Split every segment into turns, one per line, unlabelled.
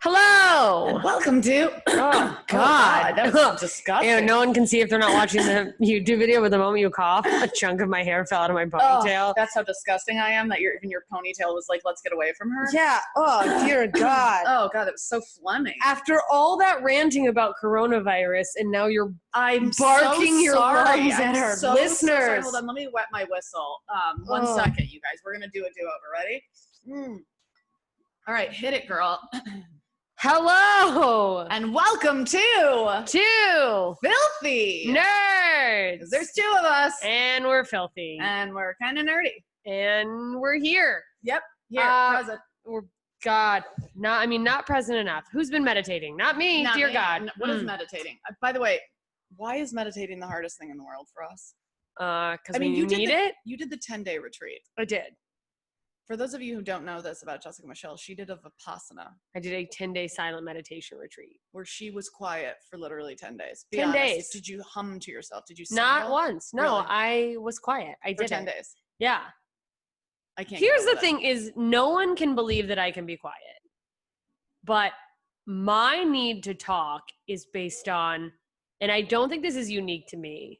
Hello.
And welcome to.
Oh God,
that was disgusting.
Ew, no one can see if they're not watching the YouTube video. But the moment you cough, a chunk of my hair fell out of my ponytail.
Oh, that's how disgusting I am. That even your ponytail was like, "Let's get away from her."
Yeah. Oh dear God.
Oh God, that was so phlegmy.
After all that ranting about coronavirus, and now you're
I'm
barking
so
your
sorry.
lungs at our listeners.
So sorry. Hold on, let me wet my whistle. One second, you guys. We're gonna do a do-over. Ready? All right, hit it, girl.
Hello.
And welcome to Filthy
Nerds.
'Cause there's two of us,
and we're filthy,
and we're kind of nerdy.
and we're here.
Yep, here, present.
Not present enough. Who's been meditating? Not me,
Not
dear
me.
God.
What is meditating? By the way, why is meditating the hardest thing in the world for us?
Because you need it.
You did the 10-day retreat.
I did.
For those of you who don't know this about Jessica Michelle, she did a Vipassana.
I did a 10-day silent meditation retreat.
Where she was quiet for literally 10 days.
10 days.
Did you hum to yourself? Did you sing?
Not once. No,
really?
I was quiet. I
for
did
10
it.
days.
Yeah.
I can't.
Here's the thing is no one can believe that I can be quiet. But my need to talk is based on, and I don't think this is unique to me,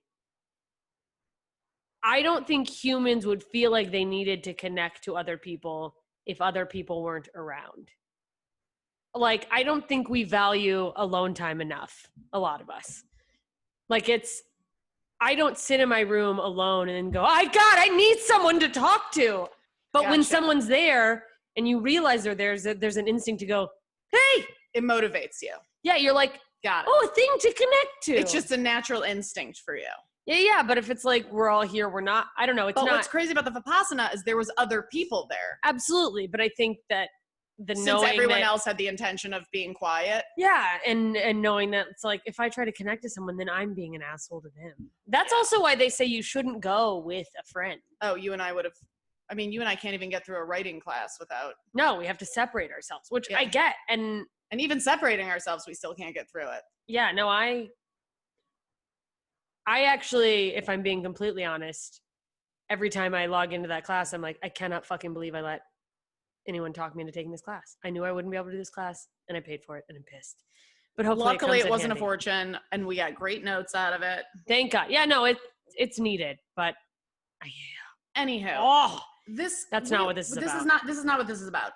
I don't think humans would feel like they needed to connect to other people if other people weren't around. Like, I don't think we value alone time enough, a lot of us. Like, I don't sit in my room alone and go, I need someone to talk to. But when someone's there and you realize they're there, there's an instinct to go, hey.
It motivates you.
Yeah, you're like,
got it.
Oh, a thing to connect to.
It's just a natural instinct for you.
Yeah, but if it's like we're all here, we're not, I don't know. It's
but
not.
What's crazy about the Vipassana is there was other people there.
Absolutely, but I think that
since everyone else had the intention of being quiet.
Yeah, and knowing that it's like if I try to connect to someone, then I'm being an asshole to them. That's also why they say you shouldn't go with a friend.
Oh, you and I would have. I mean, you and I can't even get through a writing class without.
No, we have to separate ourselves, which I get, and
even separating ourselves, we still can't get through it.
Yeah, no, I actually, if I'm being completely honest, every time I log into that class, I'm like, I cannot fucking believe I let anyone talk me into taking this class. I knew I wouldn't be able to do this class, and I paid for it, and I'm pissed. But hopefully
luckily it wasn't a fortune, and we got great notes out of it.
Thank God. Yeah, no, it's needed, but
Anywho,
that's not what this is about.
This is not what this is about.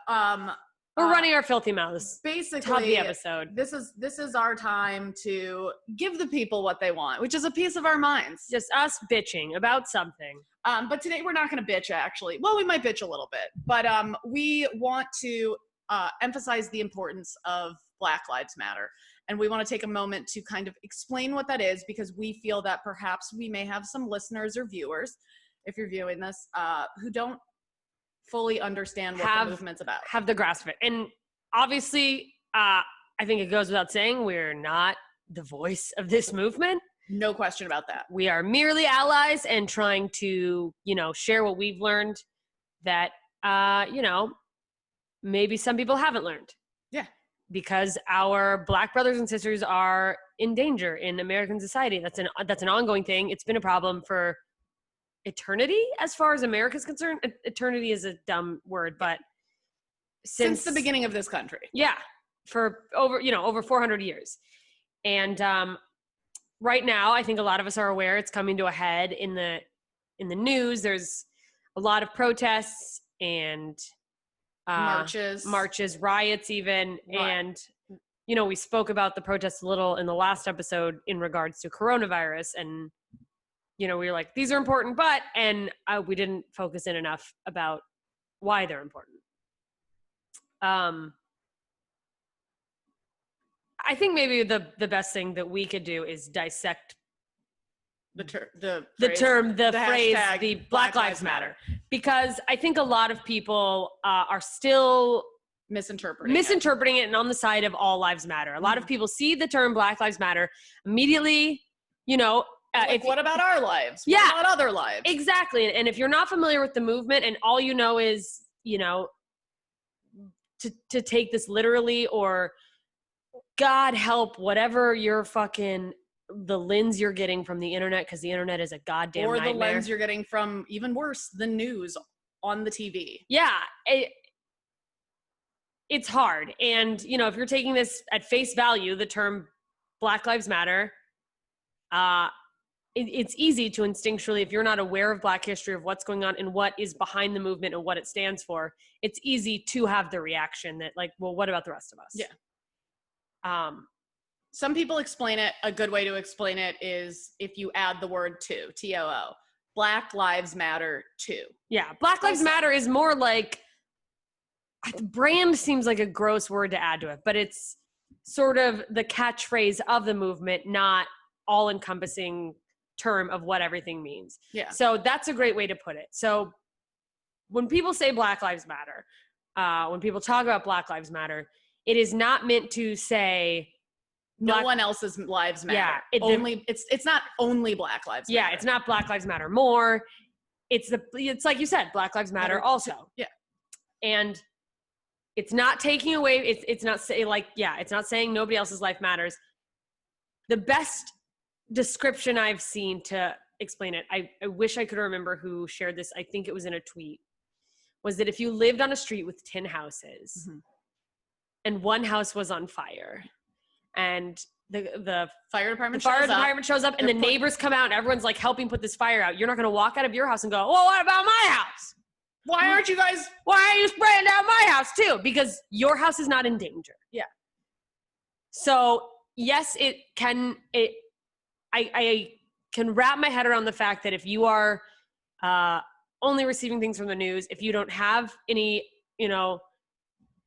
We're running our filthy mouths.
Basically,
top of the episode.
This is our time to give the people what they want, which is a piece of our minds.
Just us bitching about something.
But today we're not going to bitch, actually. Well, we might bitch a little bit, but we want to emphasize the importance of Black Lives Matter. And we want to take a moment to kind of explain what that is, because we feel that perhaps we may have some listeners or viewers, if you're viewing this, who don't fully understand what the movement's about.
Have the grasp of it. And obviously, I think it goes without saying, we're not the voice of this movement.
No question about that.
We are merely allies and trying to, share what we've learned that, maybe some people haven't learned.
Yeah.
Because our Black brothers and sisters are in danger in American society. That's an ongoing thing. It's been a problem for eternity, as far as America's concerned. Eternity is a dumb word, but since
the beginning of this country.
Yeah, for over 400 years. And right now, I think a lot of us are aware it's coming to a head in the news. There's a lot of protests and marches, riots even. Right. And we spoke about the protests a little in the last episode in regards to coronavirus, and we were like, these are important, and we didn't focus in enough about why they're important. I think maybe the best thing that we could do is dissect the phrase, the Black Lives Matter. Because I think a lot of people are still misinterpreting it and on the side of all lives matter. A lot of people see the term Black Lives Matter immediately,
what about our lives?
Yeah.
What about other lives?
Exactly. And if you're not familiar with the movement and all you know is, to take this literally, or God help whatever you're the lens you're getting from the internet, because the internet is a goddamn nightmare.
Or the lens you're getting from, even worse, the news on the TV.
Yeah. it's hard. And, you know, if you're taking this at face value, the term Black Lives Matter, it's easy to instinctually, if you're not aware of Black history, of what's going on and what is behind the movement and what it stands for, it's easy to have the reaction that like, well, what about the rest of us?
Yeah. Some people explain it. A good way to explain it is if you add the word to, T-O-O. Black Lives Matter too.
Yeah. Black Lives Matter is more like, brand seems like a gross word to add to it, but it's sort of the catchphrase of the movement, not all encompassing term of what everything means.
Yeah.
So that's a great way to put it. So when people say Black Lives Matter, when people talk about Black Lives Matter, it is not meant to say
no one else's lives matter. Yeah, it's not only Black Lives Matter.
Yeah, it's not Black Lives Matter more. It's like you said, Black Lives Matter also.
Yeah.
And it's not taking away, it's not it's not saying nobody else's life matters. The best description I've seen to explain it, I wish I could remember who shared this. I think it was in a tweet, was that if you lived on a street with 10 houses and one house was on fire, and the
fire department
shows up and the neighbors come out and everyone's like helping put this fire out, you're not going to walk out of your house and go, well, what about my house?
Why are
you spraying down my house too? Because your house is not in danger.
Yeah.
So yes, I can wrap my head around the fact that if you are only receiving things from the news, if you don't have any,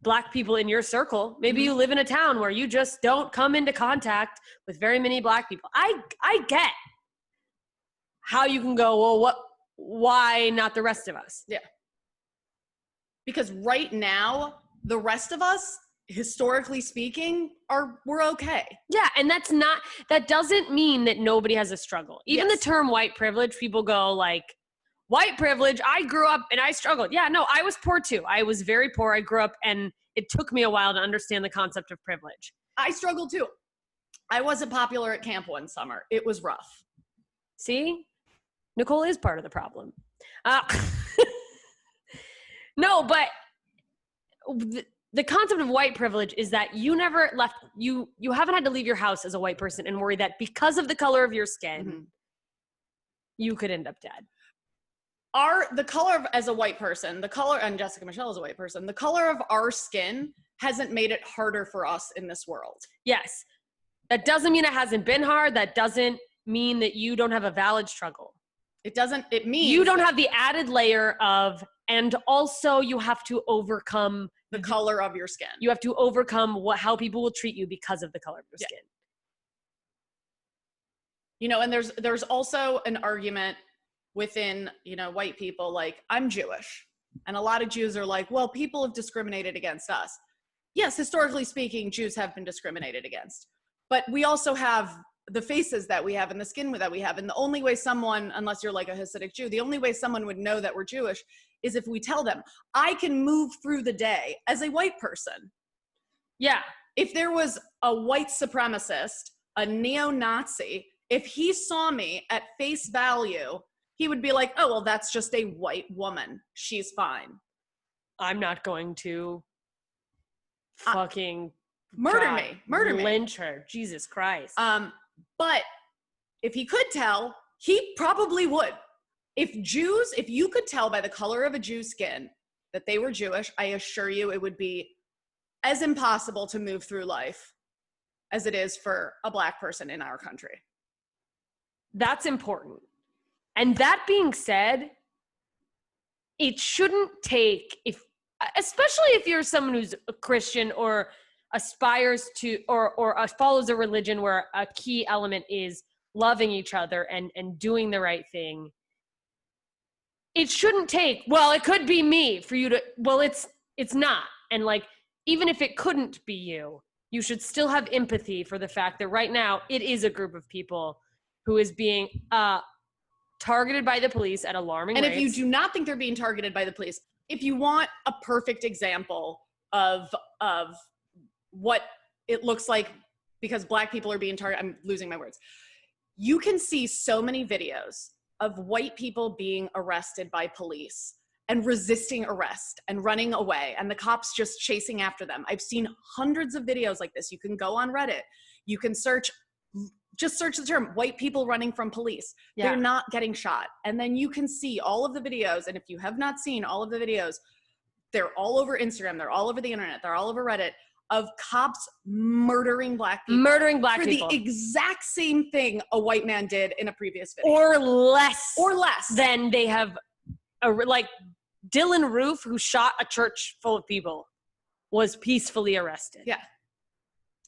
Black people in your circle, maybe you live in a town where you just don't come into contact with very many Black people. I get how you can go, well, why not the rest of us?
Yeah. Because right now, the rest of us, historically speaking, we're okay.
Yeah, and that doesn't mean that nobody has a struggle. Even the term white privilege, people go like, white privilege, I grew up and I struggled. Yeah, no, I was poor too. I was very poor. I grew up and it took me a while to understand the concept of privilege.
I struggled too. I wasn't popular at camp one summer. It was rough.
See? Nicole is part of the problem. No, but the concept of white privilege is that you never left, you haven't had to leave your house as a white person and worry that because of the color of your skin, you could end up dead.
The color as a white person, and Jessica Michelle is a white person, the color of our skin hasn't made it harder for us in this world.
Yes. That doesn't mean it hasn't been hard. That doesn't mean that you don't have a valid struggle.
It means
you don't have the added layer of, and also you have to overcome
the color of your skin.
You have to overcome how people will treat you because of the color of your skin.
And there's also an argument within, white people, like, I'm Jewish. And a lot of Jews are like, well, people have discriminated against us. Yes, historically speaking, Jews have been discriminated against. But we also have the faces that we have and the skin that we have. And the only way someone, unless you're like a Hasidic Jew, the only way someone would know that we're Jewish is if we tell them. I can move through the day as a white person.
Yeah.
If there was a white supremacist, a neo-Nazi, if he saw me at face value, he would be like, oh, well, that's just a white woman. She's fine.
I'm not going to fucking
murder me.
Lynch her. Jesus Christ.
But if he could tell, he probably would. If you could tell by the color of a Jew's skin that they were Jewish, I assure you it would be as impossible to move through life as it is for a Black person in our country.
That's important. And that being said, it shouldn't take, especially if you're someone who's a Christian or aspires to, or follows a religion where a key element is loving each other and doing the right thing. It shouldn't take, well, it could be me for you to, well, it's not. And like, even if it couldn't be you, you should still have empathy for the fact that right now it is a group of people who is being targeted by the police at alarming rates.
And if you do not think they're being targeted by the police, if you want a perfect example of what it looks like because Black people are being targeted, I'm losing my words. You can see so many videos of white people being arrested by police and resisting arrest and running away and the cops just chasing after them. I've seen hundreds of videos like this. You can go on Reddit. You can just search the term white people running from police.
Yeah.
They're not getting shot. And then you can see all of the videos. And if you have not seen all of the videos, they're all over Instagram. They're all over the internet. They're all over Reddit of cops murdering black people.
Murdering black people.
For the exact same thing a white man did in a previous video.
Or less.
Or less.
Than they have, like Dylan Roof, who shot a church full of people, was peacefully arrested.
Yeah.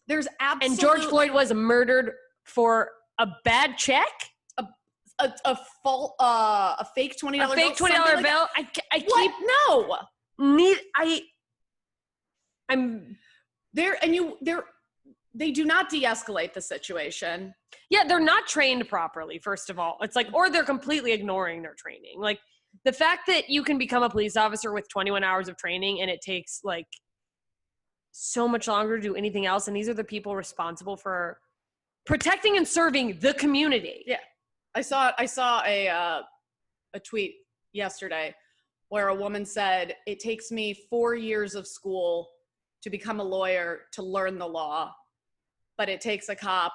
There's absolutely.
And George Floyd was murdered for a bad check?
A fake $20 bill?
A fake $20 bill? I'm
there, and they do not de-escalate the situation.
Yeah, they're not trained properly, first of all. It's like, or they're completely ignoring their training. Like, the fact that you can become a police officer with 21 hours of training and it takes like so much longer to do anything else, and these are the people responsible for protecting and serving the community.
Yeah. I saw a tweet yesterday where a woman said, it takes me 4 years of school to become a lawyer to learn the law, but it takes a cop,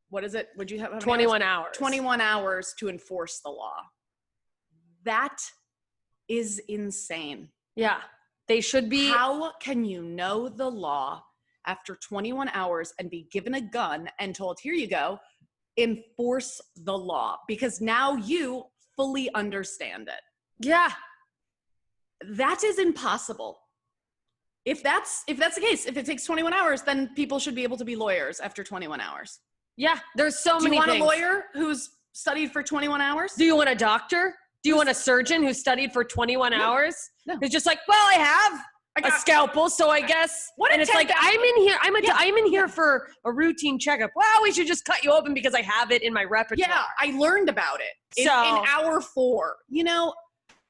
what is it? Would you have
21 hours?
21 hours to enforce the law. That is insane.
Yeah. They should be.
How can you know the law after 21 hours and be given a gun and told, here you go, enforce the law? Because now you fully understand it.
Yeah.
That is impossible. If that's the case, if it takes 21 hours, then people should be able to be lawyers after 21 hours.
Yeah, there's so many things.
Do you want a lawyer who's studied for 21 hours?
Do you want a doctor? Do you want a surgeon who studied for 21 hours?
No.
Who's just like, well, I have a scalpel, so I guess. And it's like, I'm in here for a routine checkup. Well, we should just cut you open because I have it in my repertoire.
Yeah, I learned about it in hour 4.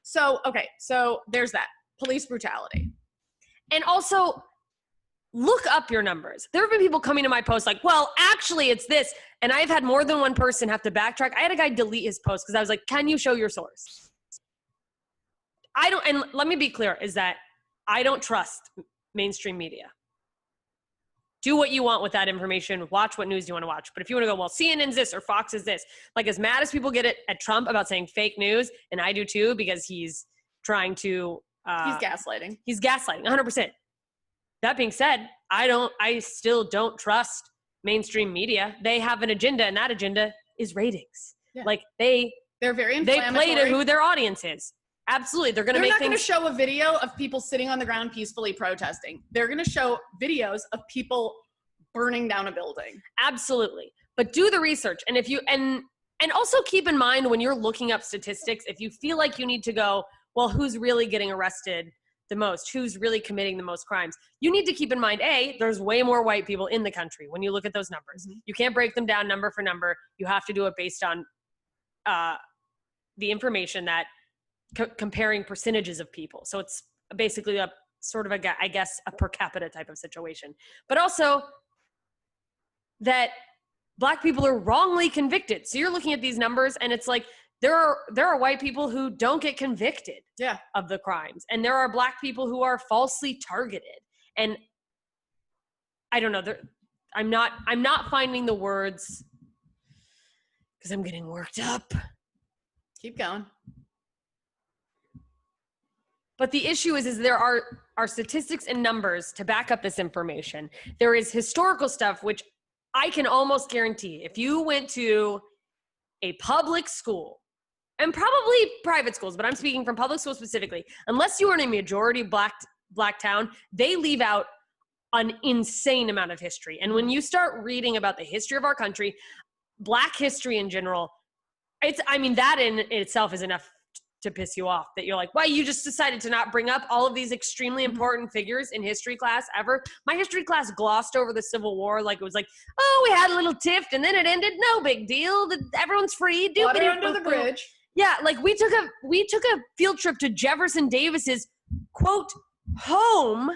So there's that. Police brutality.
And also, look up your numbers. There have been people coming to my post like, well, actually, it's this. And I've had more than one person have to backtrack. I had a guy delete his post because I was like, can you show your source? And let me be clear, is that I don't trust mainstream media. Do what you want with that information. Watch what news you want to watch. But if you want to go, well, CNN's this or Fox is this. Like, as mad as people get it at Trump about saying fake news, and I do too, because he's trying to...
he's gaslighting.
He's gaslighting, 100%. That being said, I still don't trust mainstream media. They have an agenda, and that agenda is ratings. Yeah. Like, they're
very inflammatory.
They play to who their audience is. Absolutely. They're not going to
show a video of people sitting on the ground peacefully protesting. They're going to show videos of people burning down a building.
Absolutely. But do the research. And and also keep in mind when you're looking up statistics, if you feel like you need to go, well, who's really getting arrested the most? Who's really committing the most crimes? You need to keep in mind, there's way more white people in the country when you look at those numbers. Mm-hmm. You can't break them down number for number. You have to do it based on the information that comparing percentages of people. So it's basically a sort of a per capita type of situation. But also that Black people are wrongly convicted. So you're looking at these numbers and it's like, there are white people who don't get convicted of the crimes. And there are Black people who are falsely targeted. And I don't know, I'm not finding the words because I'm getting worked up.
Keep going.
But the issue is there are statistics and numbers to back up this information. There is historical stuff, which I can almost guarantee if you went to a public school, and probably private schools, but I'm speaking from public schools specifically, unless you are in a majority black town, they leave out an insane amount of history. And when you start reading about the history of our country, Black history in general, that in itself is enough to piss you off, that you're like, why you just decided to not bring up all of these extremely important figures in history class ever. My history class glossed over the Civil War like it was like, oh, we had a little tiff and then it ended, no big deal, everyone's free.
Water under the bridge.
Yeah, like we took a field trip to Jefferson Davis's quote home,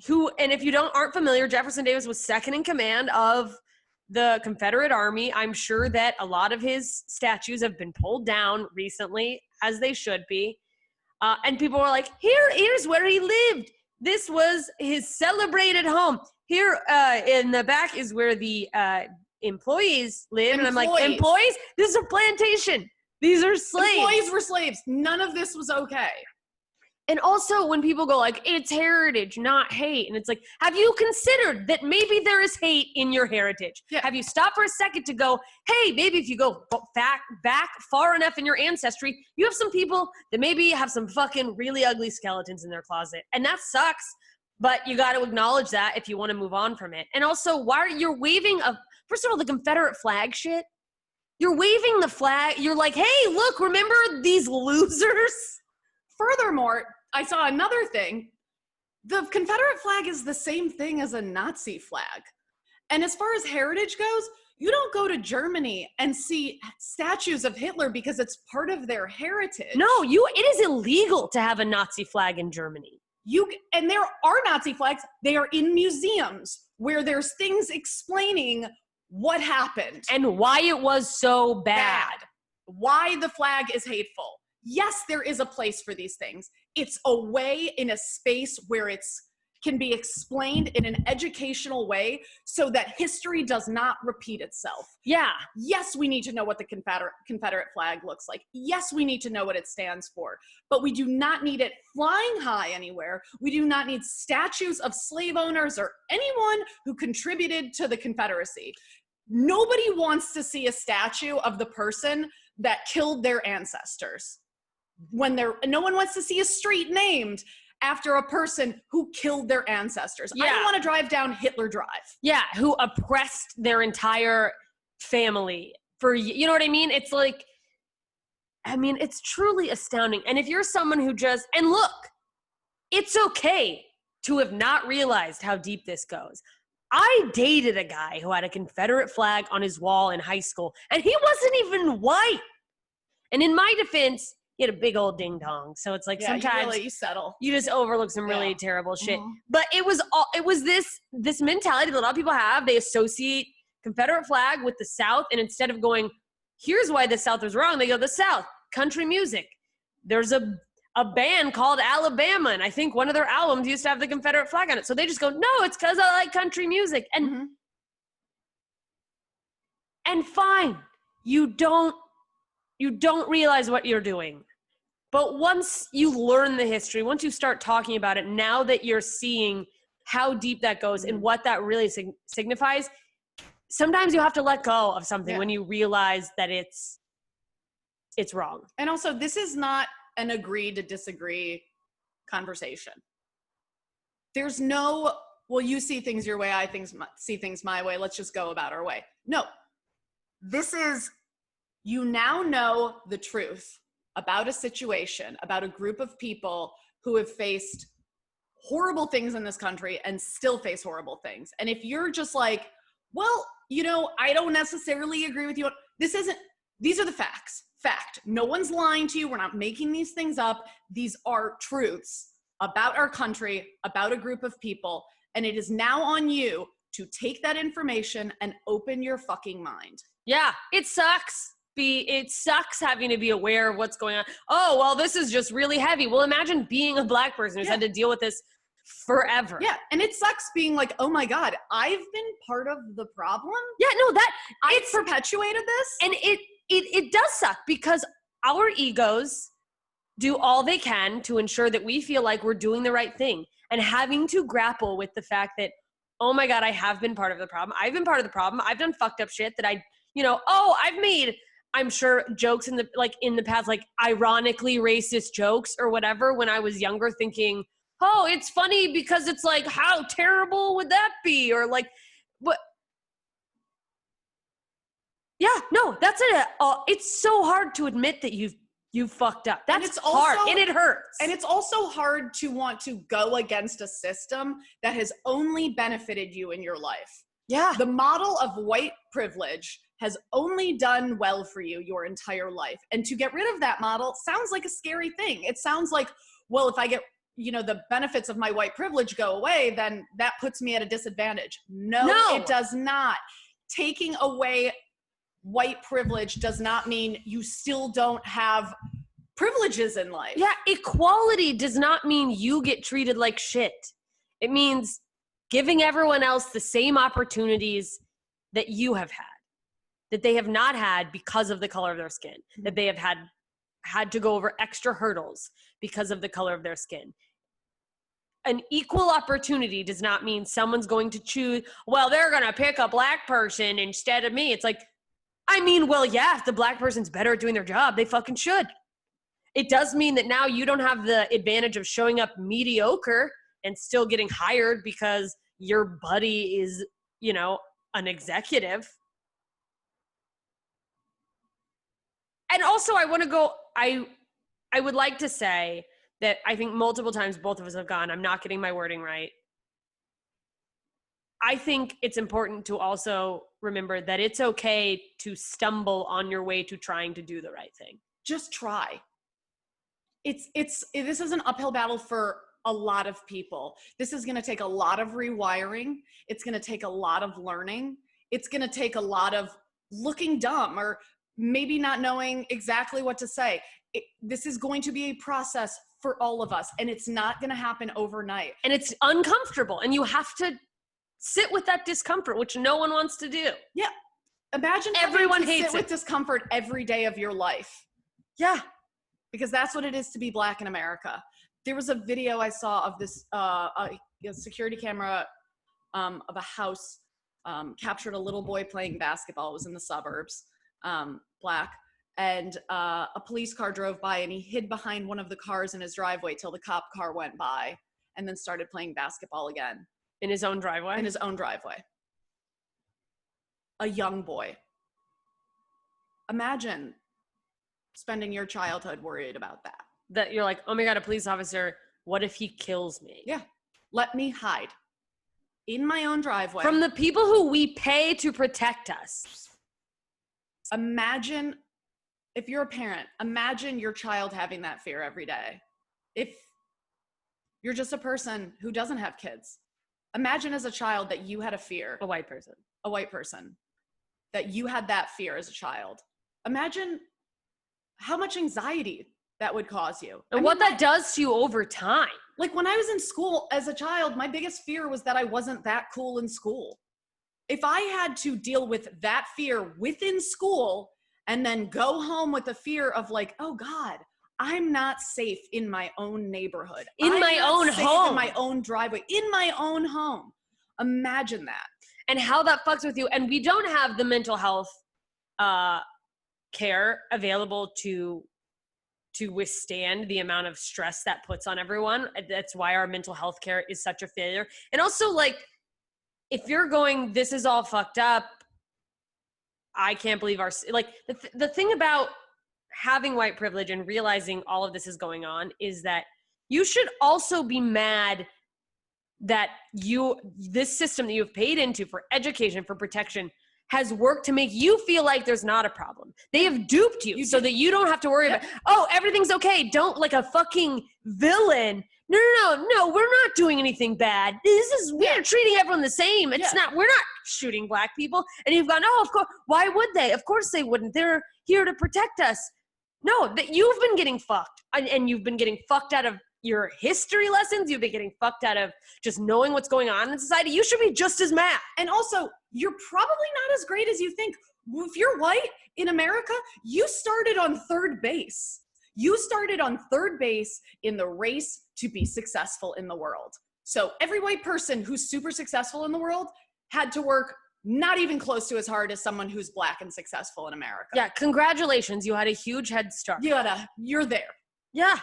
and if you aren't familiar, Jefferson Davis was second in command of the Confederate Army. I'm sure that a lot of his statues have been pulled down recently, as they should be. And people were like, here's where he lived. This was his celebrated home. Here in the back is where the employees live. And I'm like, employees? This is a plantation. These are slaves.
Employees were slaves. None of this was okay.
And also when people go like, it's heritage, not hate. And it's like, have you considered that maybe there is hate in your heritage?
Yeah.
Have you stopped for a second to go, hey, maybe if you go back far enough in your ancestry, you have some people that maybe have some fucking really ugly skeletons in their closet. And that sucks. But you got to acknowledge that if you want to move on from it. And also, why are you waving first of all, the Confederate flag shit? You're waving the flag. You're like, hey, look, remember these losers?
Furthermore, I saw another thing. The Confederate flag is the same thing as a Nazi flag. And as far as heritage goes, you don't go to Germany and see statues of Hitler because it's part of their heritage.
No, it is illegal to have a Nazi flag in Germany.
And there are Nazi flags. They are in museums where there's things explaining what happened.
And why it was so bad.
Why the flag is hateful. Yes, there is a place for these things. It's a way in a space where can be explained in an educational way so that history does not repeat itself.
Yeah.
Yes, we need to know what the Confederate flag looks like. Yes, we need to know what it stands for. But we do not need it flying high anywhere. We do not need statues of slave owners or anyone who contributed to the Confederacy. Nobody wants to see a statue of the person that killed their ancestors. No one wants to see a street named after a person who killed their ancestors. Yeah. I don't want to drive down Hitler Drive. Yeah,
who oppressed their entire family for, you know what I mean? It's like, it's truly astounding. And if you're someone who and look, it's okay to have not realized how deep this goes. I dated a guy who had a Confederate flag on his wall in high school, and he wasn't even white. And in my defense, he had a big old ding dong. So it's like sometimes
you settle.
You just overlook some really terrible shit. Mm-hmm. But it was this mentality that a lot of people have. They associate Confederate flag with the South, and instead of going, here's why the South was wrong, they go, the South, country music. There's a band called Alabama, and I think one of their albums used to have the Confederate flag on it. So they just go, no, it's because I like country music. And and fine, you don't realize what you're doing. But once you learn the history, once you start talking about it, now that you're seeing how deep that goes and what that really signifies, sometimes you have to let go of something when you realize that it's wrong.
And also, this is not an agree to disagree conversation. There's no, well, you see things your way, I see things my way, let's just go about our way. No. This is, you now know the truth about a situation, about a group of people who have faced horrible things in this country and still face horrible things. And if you're just like, well, I don't necessarily agree with you. These are the facts. Fact. No one's lying to you. We're not making these things up. These are truths about our country, about a group of people. And it is now on you to take that information and open your fucking mind.
Yeah, it sucks. It sucks having to be aware of what's going on. Oh, well, this is just really heavy. Well, imagine being a Black person who's had to deal with this forever.
Yeah, and it sucks being like, oh my God, I've been part of the problem?
Yeah, no,
it's perpetuated this?
And it does suck because our egos do all they can to ensure that we feel like we're doing the right thing, and having to grapple with the fact that, oh my God, I have been part of the problem. I've been part of the problem. I've done fucked up shit that I've made, I'm sure, jokes in the past, like ironically racist jokes or whatever when I was younger, thinking, oh, it's funny because it's like, how terrible would that be? Or like, but yeah, no, that's it. It's so hard to admit that you've fucked up. That's hard, and it hurts.
And it's also hard to want to go against a system that has only benefited you in your life.
Yeah.
The model of white privilege has only done well for you your entire life. And to get rid of that model sounds like a scary thing. It sounds like, well, if I get, the benefits of my white privilege go away, then that puts me at a disadvantage. No, it does not. Taking away white privilege does not mean you still don't have privileges in life.
Yeah, equality does not mean you get treated like shit. It means giving everyone else the same opportunities that you have had, that they have not had because of the color of their skin, that they have had to go over extra hurdles because of the color of their skin. An equal opportunity does not mean someone's going to choose, well, they're going to pick a black person instead of me. It's like, I mean, well, yeah, if the black person's better at doing their job, they fucking should. It does mean that now you don't have the advantage of showing up mediocre and still getting hired because your buddy is, you know, an executive. And also I want to go, I would like to say that I think multiple times both of us have gone, I'm not getting my wording right. I think it's important to also remember that it's okay to stumble on your way to trying to do the right thing.
Just try. This is an uphill battle for a lot of people. This is going to take a lot of rewiring. It's going to take a lot of learning. It's going to take a lot of looking dumb or maybe not knowing exactly what to say. This is going to be a process for all of us, and it's not going to happen overnight.
And it's uncomfortable, and you have to sit with that discomfort, which no one wants to do.
Yeah. Imagine
everyone hates
sit with discomfort every day of your life.
Yeah.
Because that's what it is to be Black in America. There was a video I saw of this a security camera of a house captured a little boy playing basketball. It was in the suburbs, Black. And a police car drove by and he hid behind one of the cars in his driveway till the cop car went by and then started playing basketball again.
In his own driveway?
In his own driveway. A young boy. Imagine spending your childhood worried about that.
That you're like, oh my God, a police officer, what if he kills me?
Yeah. Let me hide in my own driveway.
From the people who we pay to protect us.
Imagine, if you're a parent, imagine your child having that fear every day. If you're just a person who doesn't have kids, imagine as a child that you had a fear.
A white person.
That you had that fear as a child. Imagine how much anxiety that would cause you.
And what that does to you over time.
Like when I was in school as a child, my biggest fear was that I wasn't that cool in school. If I had to deal with that fear within school and then go home with the fear of like, oh God, I'm not safe in my own neighborhood.
In my own home.
In my own driveway. In my own home. Imagine that.
And how that fucks with you. And we don't have the mental health care available to withstand the amount of stress that puts on everyone. That's why our mental health care is such a failure. And also, like, if you're going, this is all fucked up, I can't believe the thing about having white privilege and realizing all of this is going on is that you should also be mad that this system that you've paid into for education, for protection, has worked to make you feel like there's not a problem. They have duped you so that you don't have to worry about, oh, everything's okay. Don't, like a fucking villain. No, we're not doing anything bad. We're treating everyone the same. We're not shooting Black people. And you've gone, oh, of course, why would they? Of course they wouldn't. They're here to protect us. No, that you've been getting fucked. And you've been getting fucked out of your history lessons. You've been getting fucked out of just knowing what's going on in society. You should be just as mad.
And also, you're probably not as great as you think. If you're white in America, you started on third base. You started on third base in the race to be successful in the world. So every white person who's super successful in the world had to work not even close to as hard as someone who's Black and successful in America.
Yeah, congratulations. You had a huge head start.
You're there.
Yeah.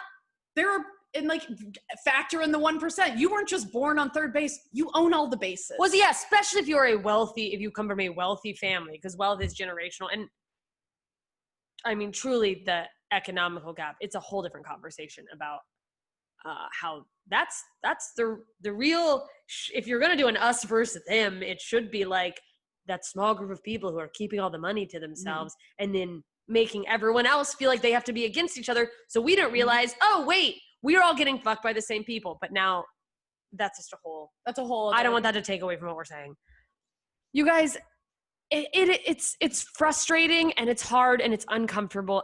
Factor in the 1%. You weren't just born on third base. You own all the bases.
Well, yeah, especially if you come from a wealthy family, because wealth is generational. And I mean, truly the economical gap, it's a whole different conversation about how that's the real, if you're going to do an us versus them, it should be like that small group of people who are keeping all the money to themselves and then making everyone else feel like they have to be against each other. So we don't realize, oh, wait, we're all getting fucked by the same people. But now that's just a whole I don't want that to take away from what we're saying. You guys, it's frustrating and it's hard and it's uncomfortable.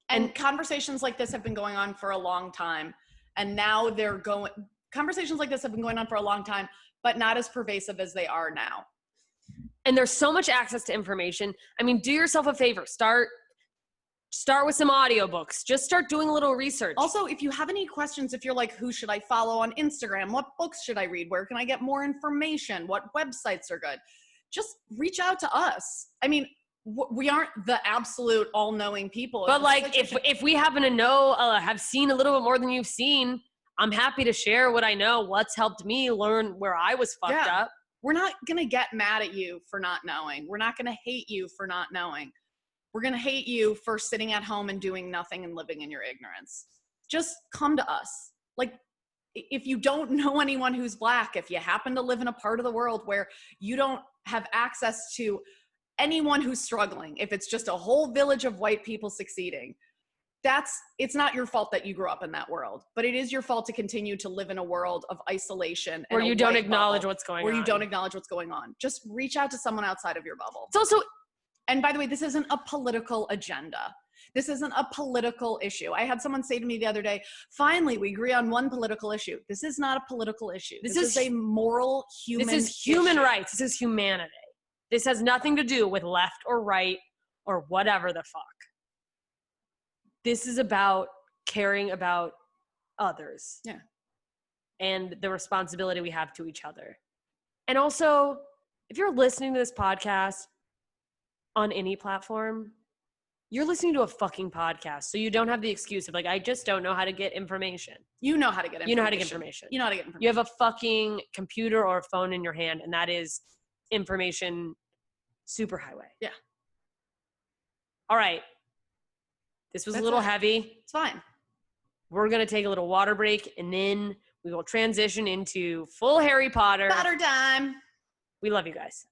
And conversations like this have been going on for a long time. And now conversations like this have been going on for a long time, but not as pervasive as they are now.
And there's so much access to information. I mean, do yourself a favor. Start with some audiobooks. Just start doing a little research.
Also, if you have any questions, if you're like, who should I follow on Instagram? What books should I read? Where can I get more information? What websites are good? Just reach out to us. I mean, we aren't the absolute all-knowing people.
But like, if we happen to know, have seen a little bit more than you've seen, I'm happy to share what I know, what's helped me learn where I was fucked up.
We're not going to get mad at you for not knowing. We're not going to hate you for not knowing. We're going to hate you for sitting at home and doing nothing and living in your ignorance. Just come to us. Like, if you don't know anyone who's Black, if you happen to live in a part of the world where you don't have access to anyone who's struggling, if it's just a whole village of white people succeeding, it's not your fault that you grew up in that world, but it is your fault to continue to live in a world of isolation
where you don't acknowledge what's going on.
Where you don't acknowledge what's going on. Just reach out to someone outside of your bubble.
It's also,
and by the way, this isn't a political agenda. This isn't a political issue. I had someone say to me the other day, finally, we agree on one political issue. This is not a political issue. This is a moral human issue.
This is human rights. This is humanity. This has nothing to do with left or right or whatever the fuck. This is about caring about others.
Yeah.
And the responsibility we have to each other. And also, if you're listening to this podcast on any platform, you're listening to a fucking podcast. So you don't have the excuse of like, I just don't know how to get information.
You know how to get information.
You know how to get information.
You know how to get information.
You have a fucking computer or a phone in your hand, and that is information superhighway.
Yeah.
All right. This was a little heavy.
It's fine.
We're going to take a little water break, and then we will transition into full Harry Potter.
Potter time.
We love you guys.